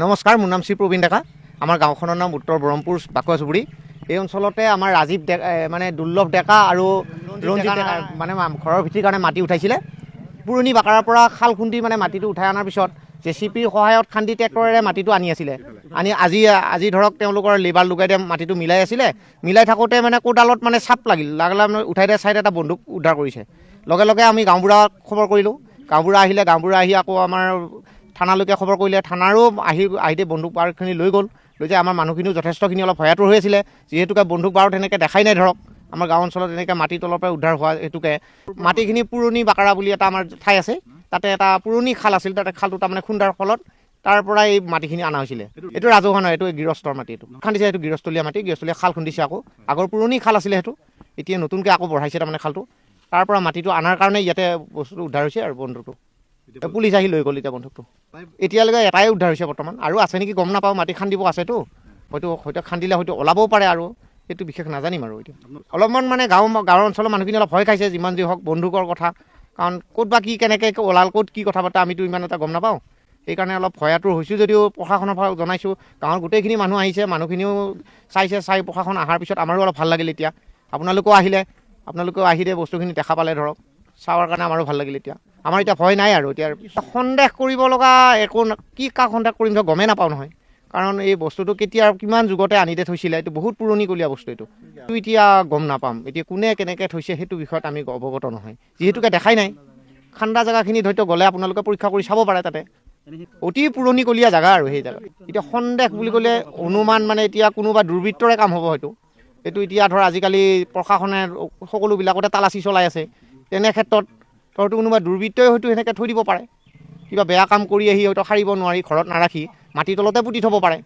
নমস্কাৰ, মোৰ নাম শ্ৰী প্ৰবীণ ডেকা। আমাৰ গাঁওখনৰ নাম উত্তৰ বৰহমপুৰ বাকুৱা চুবুৰী। এই অঞ্চলতে আমাৰ ৰাজীৱ মানে দুৰ্লভ ডেকা আৰু ৰঞ্জিত ডেকা মানে ঘৰৰ ভিত্তিৰ কাৰণে মাটি উঠাইছিলে। পুৰণি বাকাৰৰ পৰা খাল খুন্দি মানে মাটিটো উঠাই অনাৰ পিছত জেচিপিৰ সহায়ত খান্দি ট্ৰেক্টৰেৰে মাটিটো আনি আছিলে। আজি ধৰক তেওঁলোকৰ লেবাৰ লগাই দিয়ে মাটিটো মিলাই আছিলে। মিলাই থাকোঁতে মানে কোদালত মানে চাপ লাগলা উঠাই দিয়া চাইড এটা বন্দুক উদ্ধাৰ কৰিছে। লগে লগে আমি গাঁওবুঢ়াক খবৰ কৰিলোঁ। গাঁওবুঢ়া আহিলে, গাঁওবুঢ়া আহি আকৌ আমাৰ থানালৈকে খবৰ কৰিলে। থানাৰো আহি বন্দুক বাৰুখিনি লৈ গ'ল। লৈ যায় আমাৰ মানুহখিনিও যথেষ্টখিনি অলপ ভয়াতুৰ হৈ আছিলে, যিহেতুকে বন্দুক বাৰু তেনেকৈ দেখাই নাই। ধৰক আমাৰ গাঁও অঞ্চলত এনেকৈ মাটিৰ তলৰ পৰা উদ্ধাৰ হোৱা হেতুকে মাটিখিনি পুৰণি বাকাৰা বুলি এটা আমাৰ ঠাই আছে, তাতে এটা পুৰণি খাল আছিল। তাতে খালটো তাৰমানে খুন্দাৰ ফলত তাৰ পৰা এই মাটিখিনি অনা হৈছিলে। এইটো ৰাজহুৱা নহয়, এইটো গৃহস্থৰ মাটি। এইটো খান্দিছে, এইটো গৃহস্থলীয়া মাটি, গৃহস্থলীয়া খাল খুন্দিছে। আকৌ আগৰ পুৰণি খাল আছিলে সেইটো, এতিয়া নতুনকৈ আকৌ বঢ়াইছে তাৰমানে খালটো। তাৰ পৰা মাটিটো অনাৰ কাৰণে ইয়াতে বস্তুটো উদ্ধাৰ হৈছে। আৰু বন্দুকটো পুলিচ আহি লৈ গ'ল। এতিয়া বন্দুকটো এতিয়ালৈকে এটাই উদ্ধাৰ হৈছে বৰ্তমান, আৰু আছে নেকি গম নাপাওঁ। মাটি খান্দিব আছেতো, হয়তো খান্দিলে হয়তো ওলাবও পাৰে, আৰু সেইটো বিশেষ নাজানিম। আৰু এতিয়া অলপমান মানে গাঁৱৰ অঞ্চলৰ মানুহখিনি অলপ ভয় খাইছে, যিমান যি হওক বন্দুকৰ কথা। কাৰণ ক'ত বা কি কেনেকৈ ওলাল, ক'ত কি কথা পাতা আমিতো ইমান এটা গম নাপাওঁ। সেইকাৰণে অলপ ভয়াতুৰ হৈছোঁ যদিও প্ৰশাসনৰ পৰা জনাইছোঁ। গাঁৱৰ গোটেইখিনি মানুহ আহিছে, মানুহখিনিও চাইছে। চাই প্ৰশাসন অহাৰ পিছত আমাৰো অলপ ভাল লাগিল। এতিয়া আপোনালোকেও আহি দিয়ে বস্তুখিনি দেখা পালে, ধৰক চাৱাৰ কাৰণে আমাৰো ভাল লাগিল। এতিয়া আমাৰ এতিয়া ভয় নাই। আৰু এতিয়া সন্দেহ কৰিব লগা একো কি কাক সন্দেহ কৰিম ধৰক গমেই নাপাওঁ নহয়। কাৰণ এই বস্তুটো কেতিয়া কিমান যুগতে আনি দে থৈছিলে, এইটো বহুত পুৰণিকলীয়া বস্তু। এইটো এতিয়া গম নাপাম, এতিয়া কোনে কেনেকৈ থৈছে সেইটো বিষয়ত আমি অৱগত নহয়, যিহেতুকে দেখাই নাই। খান্দা জেগাখিনিত হয়তো গ'লে আপোনালোকে পৰীক্ষা কৰি চাব পাৰে। তাতে অতি পুৰণিকলীয়া জেগা, আৰু সেই জেগা এতিয়া সন্দেহ বুলি ক'লে অনুমান মানে এতিয়া কোনোবা দুৰ্বৃত্তৰে কাম হ'ব হয়তো। এইটো এতিয়া ধৰ আজিকালি প্ৰশাসনে সকলোবিলাকতে তালাচী চলাই আছে। তেনে ক্ষেত্ৰত হয়তো কোনোবা দুৰ্বৃত্তই হয়তো সেনেকৈ থৈ দিব পাৰে। কিবা বেয়া কাম কৰি আহি হয়তো সাৰিব নোৱাৰি, ঘৰত নাৰাখি মাটিৰ তলতে পুতি থ'ব পাৰে।